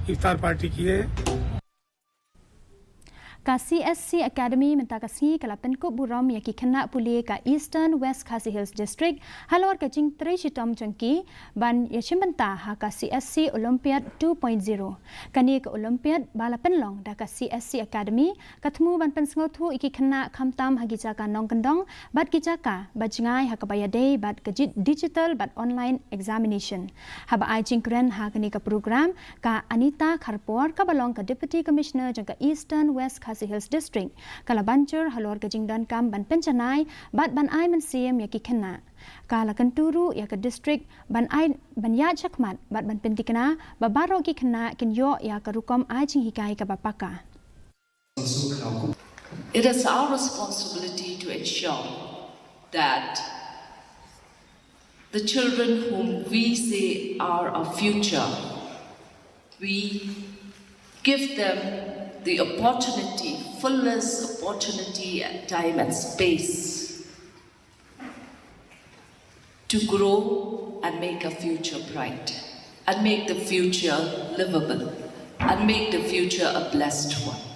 इफ्तार पार्टी की है Khasi SC Academy mentakasi kalapan ko buram yaki kena puli ka Eastern West Khasi Hills District halor ka jing tre chitom changki ban yachimenta ha Khasi SC Olympiad 2.0 kani ka Olympiad balapan long da Khasi SC Academy katmu ban pensngotu iki kena khamtam hagi jaka nong kandong bat ki jaka bajngai ha kabaya day bat ka digital bat online examination haba ai jingkren ha kani ka program ka Anita Kharpor ka balong ka Deputy Commissioner jang ka Eastern West Khasi Hills District kala banjur halor ka jingdan kam ban pencanai bat ban ai man siem yaki kena kala kanturu ya ka district ban ai ban ya chakmat bat ban pentikna babaro ki kena kin yo ya ka rukom ai jing hikai ka bapaka. It is our responsibility to ensure that the children whom we say are our future, we give them the opportunity, fullest opportunity and time and space to grow and make a future bright, and make the future livable, and make the future a blessed one.